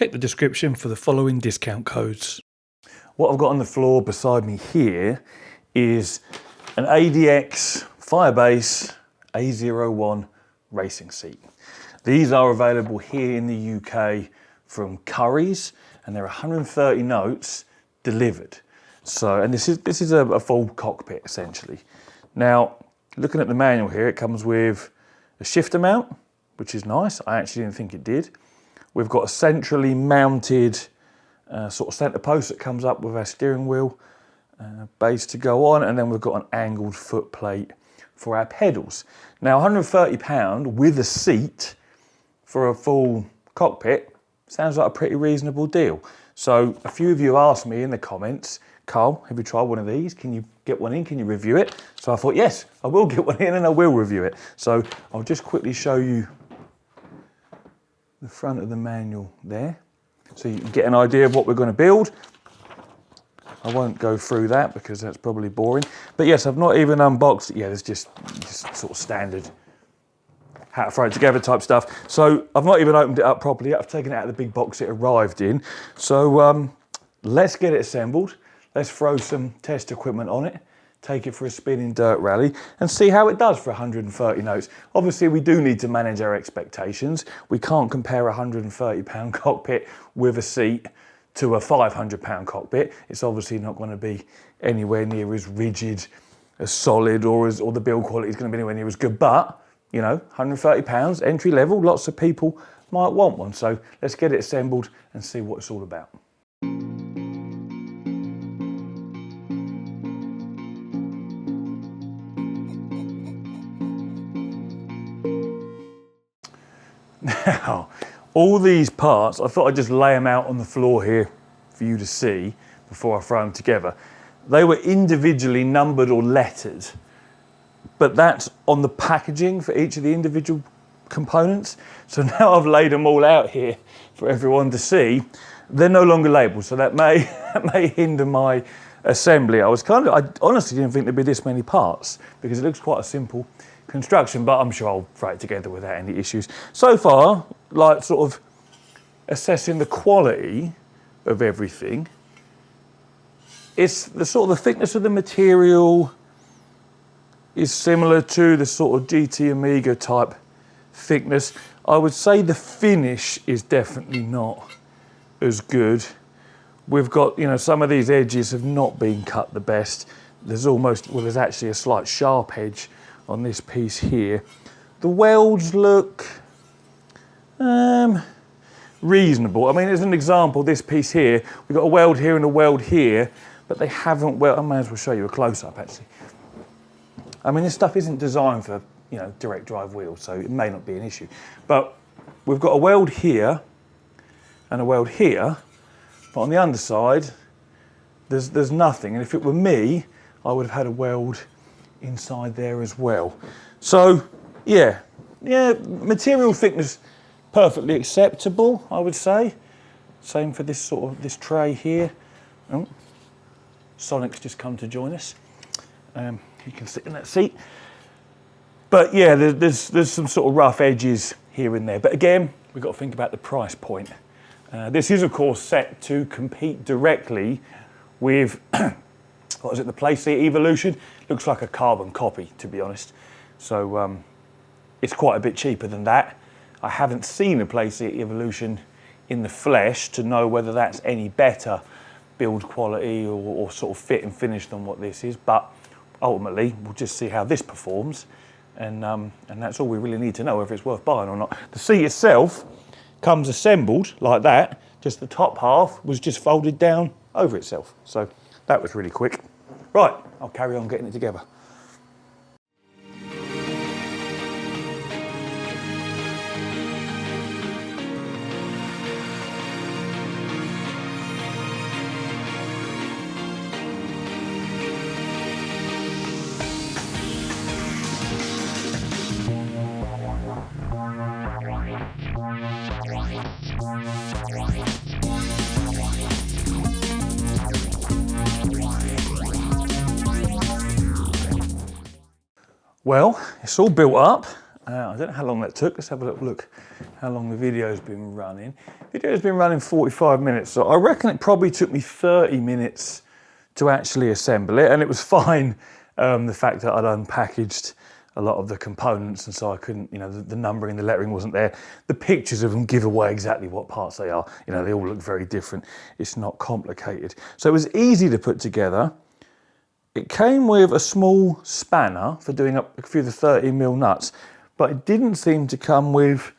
Check the description for the following discount codes. What I've got on the floor beside me here is an ADX Firebase A01 racing seat. These are available here in the UK from Curry's, and they're 130 notes delivered. So, and this is a full cockpit essentially. Now, looking at the manual here, it comes with a shifter mount, which is nice. I actually didn't think it did. We've got a centrally mounted sort of centre post that comes up with our steering wheel base to go on, and then we've got an angled foot plate for our pedals. Now, £130 with a seat for a full cockpit sounds like a pretty reasonable deal. So a few of you asked me in the comments, Carl, have you tried one of these? Can you get one in? Can you review it? So I thought, yes, I will get one in and I will review it. So I'll just quickly show you the front of the manual there, so you can get an idea of what we're going to build. I won't go through that because that's probably boring. But yes, I've not even unboxed it. Yeah, there's just sort of standard how to throw it together type stuff. So I've not even opened it up properly. I've taken it out of the big box it arrived in. So let's get it assembled. Let's throw some test equipment on it, take it for a spin in dirt rally and see how it does for 130 notes. Obviously, we do need to manage our expectations. We can't compare a £130 cockpit with a seat to a £500 cockpit. It's obviously not going to be anywhere near as rigid, as solid, or the build quality is going to be anywhere near as good. But, you know, £130, entry level, lots of people might want one. So let's get it assembled and see what it's all about. Now, all these parts, I thought I'd just lay them out on the floor here for you to see before I throw them together. They were individually numbered or lettered, but that's on the packaging for each of the individual components. So now I've laid them all out here for everyone to see. They're no longer labelled, so that may hinder my assembly. I honestly didn't think there'd be this many parts because it looks quite a simple construction, but I'm sure I'll throw it together without any issues. So far, like sort of assessing the quality of everything, it's the sort of the thickness of the material is similar to the sort of GT Amiga type thickness. I would say the finish is definitely not as good. We've got, you know, some of these edges have not been cut the best. There's actually a slight sharp edge on this piece here. The welds look reasonable. I mean, as an example, this piece here, we've got a weld here and a weld here, but they haven't I may as well show you a close-up actually. I mean, this stuff isn't designed for, you know, direct drive wheels, so it may not be an issue. But we've got a weld here and a weld here, but on the underside, there's nothing. And if it were me, I would have had a weld inside there as well. So yeah, material thickness perfectly acceptable, I would say. Same for this this tray here. Oh, Sonic's just come to join us. He can sit in that seat. But yeah, there's some sort of rough edges here and there. But again, we've got to think about the price point. This is of course set to compete directly with what is it, the Playseat Evolution? Looks like a carbon copy, to be honest. So it's quite a bit cheaper than that. I haven't seen a Playseat Evolution in the flesh to know whether that's any better build quality or sort of fit and finish than what this is. But ultimately, we'll just see how this performs. And that's all we really need to know, whether it's worth buying or not. The seat itself comes assembled like that. Just the top half was just folded down over itself. So that was really quick. Right, I'll carry on getting it together. Well, it's all built up. I don't know how long that took. Let's have a little look how long the video's been running. The video's been running 45 minutes, so I reckon it probably took me 30 minutes to actually assemble it, and it was fine, the fact that I'd unpackaged a lot of the components, and so I couldn't, the numbering, the lettering wasn't there. The pictures of them give away exactly what parts they are. They all look very different. It's not complicated. So it was easy to put together. It came with a small spanner for doing up a few of the 30mm nuts, but it didn't seem to come with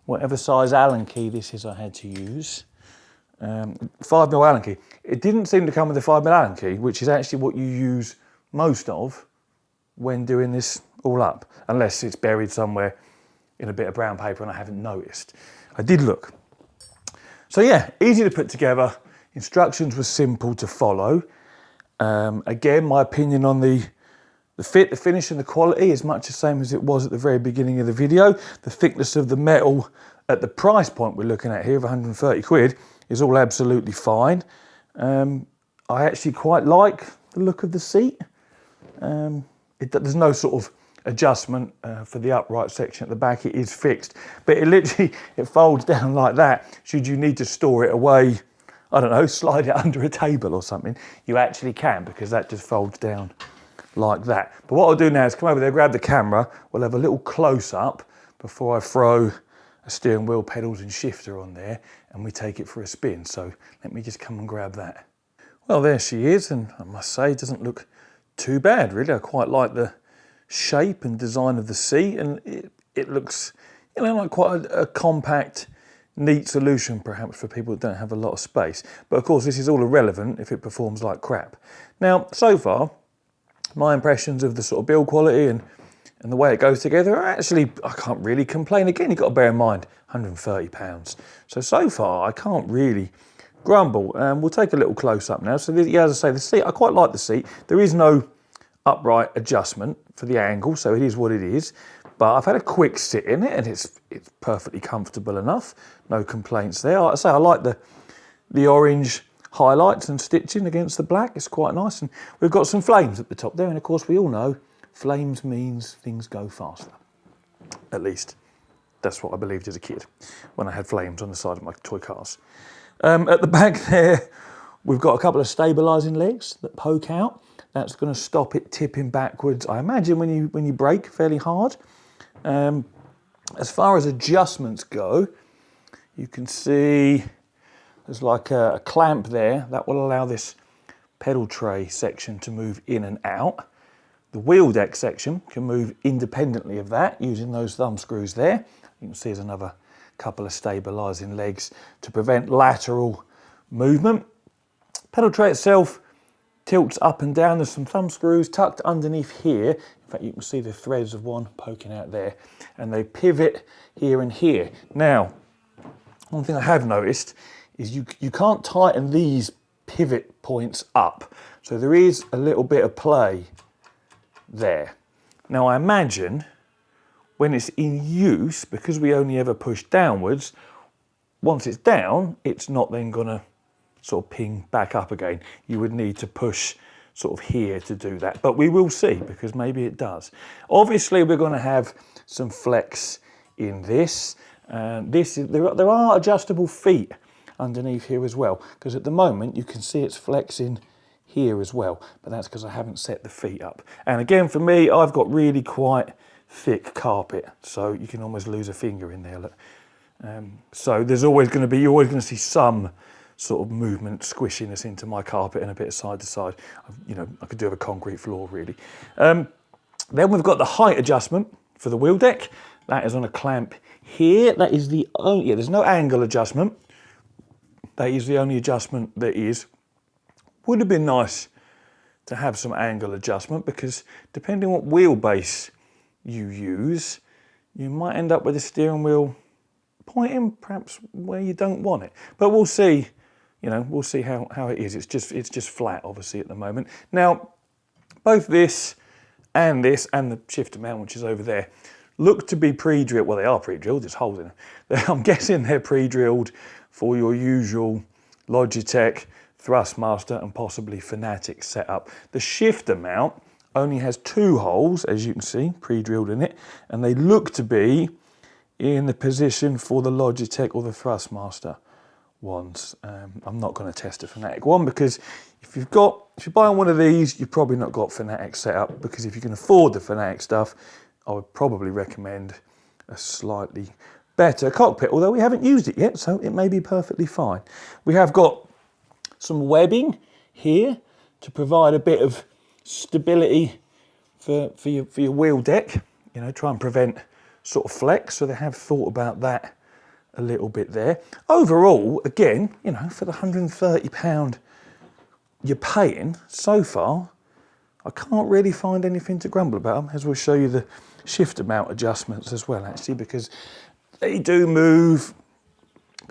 whatever size Allen key this is I had to use. 5mm Allen key. It didn't seem to come with the 5mm Allen key, which is actually what you use most of when doing this all up, unless it's buried somewhere in a bit of brown paper and I haven't noticed. I did look. So yeah, easy to put together. Instructions were simple to follow. Again, my opinion on the fit, the finish and the quality is much the same as it was at the very beginning of the video. The thickness of the metal at the price point we're looking at here of 130 quid is all absolutely fine. I actually quite like the look of the seat. There's no sort of adjustment for the upright section at the back. It is fixed, but it folds down like that. Should you need to store it away, I don't know, slide it under a table or something, you actually can, because that just folds down like that. But what I'll do now is come over there, grab the camera, we'll have a little close-up before I throw a steering wheel, pedals and shifter on there, and we take it for a spin. So let me just come and grab that. Well, there she is, and I must say it doesn't look too bad really. I quite like the shape and design of the seat, and it looks, like quite a compact, neat solution perhaps for people that don't have a lot of space. But of course this is all irrelevant if it performs like crap. Now, so far, my impressions of the sort of build quality and the way it goes together are actually, I can't really complain. Again, you've got to bear in mind, £130. So far, I can't really grumble. We'll take a little close up now. So as I say, the seat, I quite like the seat. There is no upright adjustment for the angle, so it is what it is. But I've had a quick sit in it, and it's perfectly comfortable enough. No complaints there. Like I say, I like the orange highlights and stitching against the black. It's quite nice. And we've got some flames at the top there, and of course we all know flames means things go faster. At least that's what I believed as a kid when I had flames on the side of my toy cars. At the back there, we've got a couple of stabilising legs that poke out. That's going to stop it tipping backwards, I imagine, when you brake fairly hard. As far as adjustments go, you can see there's like a clamp there that will allow this pedal tray section to move in and out. The wheel deck section can move independently of that using those thumb screws there. You can see there's another couple of stabilising legs to prevent lateral movement. Pedal tray itself tilts up and down. There's some thumb screws tucked underneath here. In fact, you can see the threads of one poking out there, and they pivot here and here. Now, one thing I have noticed is you can't tighten these pivot points up. So there is a little bit of play there. Now I imagine when it's in use, because we only ever push downwards, once it's down, it's not then gonna sort of ping back up again. You would need to push sort of here to do that, but we will see, because maybe it does. Obviously we're gonna have some flex in this. There are adjustable feet underneath here as well, because at the moment you can see it's flexing here as well, but that's because I haven't set the feet up. And again, for me, I've got really quite thick carpet, so you can almost lose a finger in there. Look. So there's always going to be, you're always going to see some sort of movement, squishiness into my carpet and a bit of side to side. I could do with a concrete floor really. Then we've got the height adjustment for the wheel deck. That is on a clamp here. That is the only, there's no angle adjustment. That is the only adjustment there is. Would have been nice to have some angle adjustment, because depending on what wheelbase you use, you might end up with the steering wheel pointing perhaps where you don't want it. But we'll see, we'll see how it is. It's just flat obviously at the moment. Now, both this and the shifter mount, which is over there, look to be pre-drilled. Well, they are pre-drilled, there's holes in them. I'm guessing they're pre-drilled for your usual Logitech, Thrustmaster and possibly Fanatic setup. The shifter mount, only has 2 holes, as you can see, pre-drilled in it, and they look to be in the position for the Logitech or the Thrustmaster ones. I'm not going to test a Fanatic one because if you're buying one of these, you've probably not got Fanatic set up, because if you can afford the Fanatic stuff, I would probably recommend a slightly better Cockpit, although we haven't used it yet, so it may be perfectly fine. We have got some webbing here to provide a bit of stability for your wheel deck, you know, try and prevent sort of flex, so they have thought about that a little bit there. Overall, again, you know, for the £130 you're paying so far, I can't really find anything to grumble about, as we'll show you the shifter mount adjustments as well, actually, because they do move.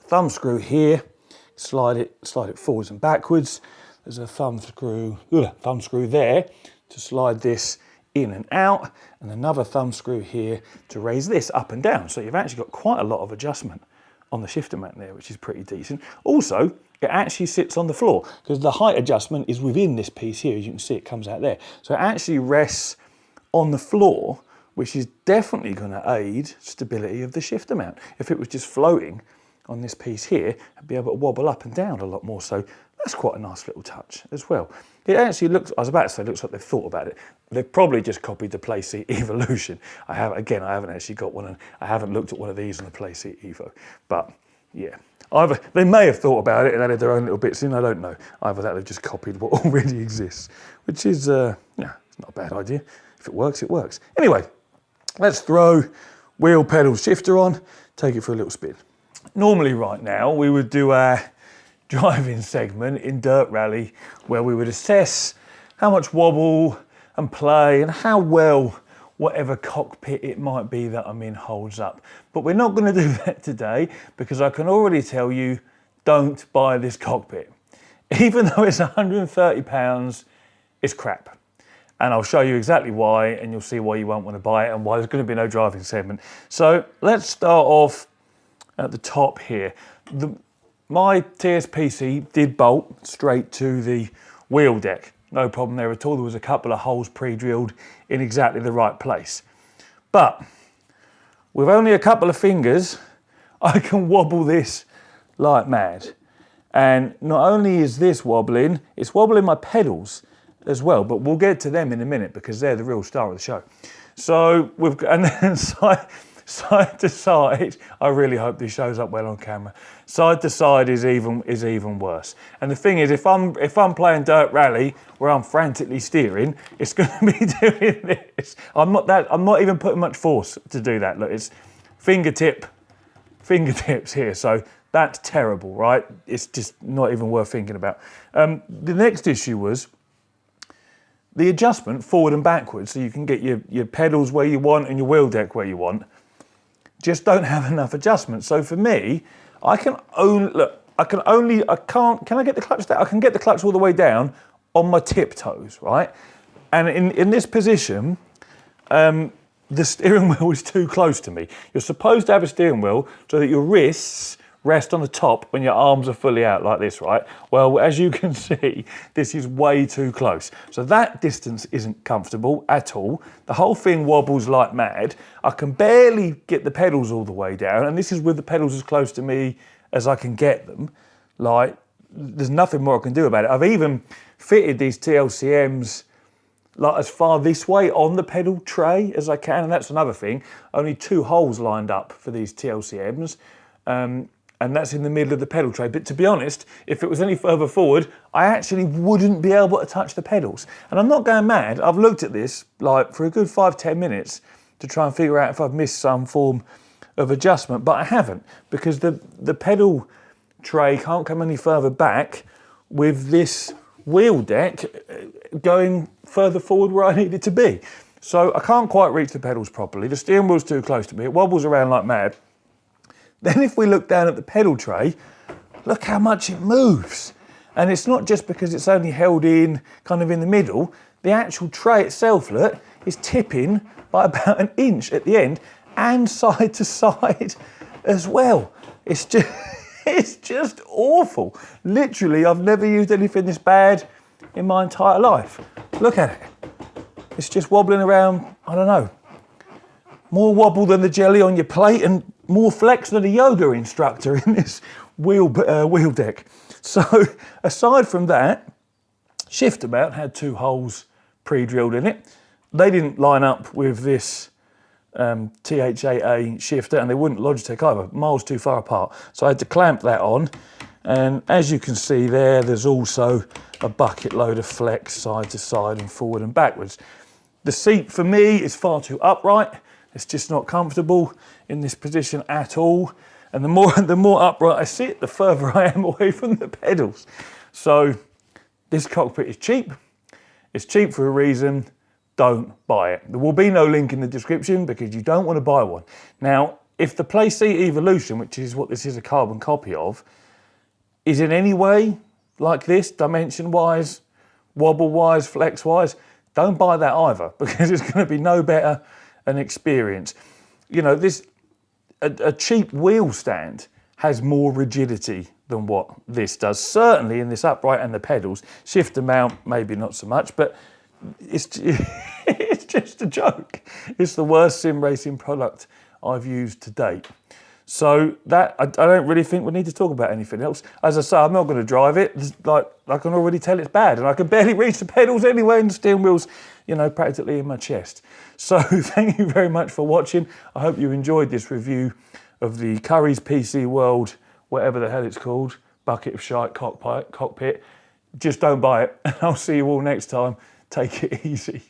Thumb screw here, slide it forwards and backwards. There's a thumb screw there to slide this in and out, and another thumb screw here to raise this up and down. So you've actually got quite a lot of adjustment on the shifter mount there, which is pretty decent. Also, it actually sits on the floor because the height adjustment is within this piece here. As you can see, it comes out there. So it actually rests on the floor, which is definitely going to aid stability of the shifter mount. If it was just floating on this piece here, I'd be able to wobble up and down a lot more. So that's quite a nice little touch as well. It actually looks, I was about to say, it looks like they've thought about it. They've probably just copied the Playseat Evolution. I haven't actually got one, and I haven't looked at one of these on the Playseat Evo. But yeah, either they may have thought about it and added their own little bits in, I don't know. Either that, they've just copied what already exists, which is, yeah, it's not a bad idea. If it works, it works. Anyway, let's throw wheel, pedal, shifter on, take it for a little spin. Normally right now, we would do our driving segment in Dirt Rally, where we would assess how much wobble and play and how well whatever cockpit it might be that I'm in holds up. But we're not going to do that today, because I can already tell you, don't buy this cockpit. Even though it's £130, it's crap. And I'll show you exactly why, and you'll see why you won't want to buy it and why there's going to be no driving segment. So let's start off at the top here. My TSPC did bolt straight to the wheel deck. No problem there at all. There was a couple of holes pre-drilled in exactly the right place. But with only a couple of fingers, I can wobble this like mad. And not only is this wobbling, it's wobbling my pedals as well, but we'll get to them in a minute because they're the real star of the show. So and then side to side, I really hope this shows up well on camera. Side to side is even worse. And the thing is, if I'm playing Dirt Rally where I'm frantically steering, it's going to be doing this. I'm not even putting much force to do that. Look, it's fingertips here. So that's terrible, right? It's just not even worth thinking about. The next issue was the adjustment forward and backwards, so you can get your pedals where you want and your wheel deck where you want. Just don't have enough adjustment. So for me, can I get the clutch down? I can get the clutch all the way down on my tiptoes, right? And in this position, the steering wheel is too close to me. You're supposed to have a steering wheel so that your wrists rest on the top when your arms are fully out like this, right? Well, as you can see, this is way too close. So that distance isn't comfortable at all. The whole thing wobbles like mad. I can barely get the pedals all the way down, and this is with the pedals as close to me as I can get them. Like, there's nothing more I can do about it. I've even fitted these TLCMs like as far this way on the pedal tray as I can, and that's another thing. Only 2 holes lined up for these TLCMs. And that's in the middle of the pedal tray. But to be honest, if it was any further forward, I actually wouldn't be able to touch the pedals. And I'm not going mad. I've looked at this like for a good 5-10 minutes to try and figure out if I've missed some form of adjustment, but I haven't, because the pedal tray can't come any further back with this wheel deck going further forward where I need it to be. So I can't quite reach the pedals properly. The steering wheel's too close to me. It wobbles around like mad. Then if we look down at the pedal tray, look how much it moves. And it's not just because it's only held in kind of in the middle. The actual tray itself, look, is tipping by about an inch at the end and side to side as well. It's just awful. Literally, I've never used anything this bad in my entire life. Look at it. it's just wobbling around, I don't know, more wobble than the jelly on your plate and more flex than a yoga instructor in this wheel deck. So aside from that, shift mount had 2 holes pre-drilled in it. They didn't line up with this THAA shifter, and they wouldn't Logitech either, miles too far apart. So I had to clamp that on, and as you can see there's also a bucket load of flex side to side and forward and backwards. The seat for me is far too upright. It's just not comfortable in this position at all. And the more upright I sit, the further I am away from the pedals. So this cockpit is cheap. It's cheap for a reason. Don't buy it. There will be no link in the description because you don't want to buy one. Now, if the Playseat Evolution, which is what this is a carbon copy of, is in any way like this, dimension-wise, wobble-wise, flex-wise, don't buy that either because it's going to be no better an experience. You know, a cheap wheel stand has more rigidity than what this does. Certainly in this upright and the pedals. Shifter mount, maybe not so much, but it's just a joke. It's the worst sim racing product I've used to date. So that, I don't really think we need to talk about anything else. As I say, I'm not going to drive it. Like, I can already tell it's bad, and I can barely reach the pedals anyway, and the steering wheel's, you know, practically in my chest. So thank you very much for watching. I hope you enjoyed this review of the Curry's PC World, whatever the hell it's called, bucket of shite cockpit. Just don't buy it. And I'll see you all next time. Take it easy.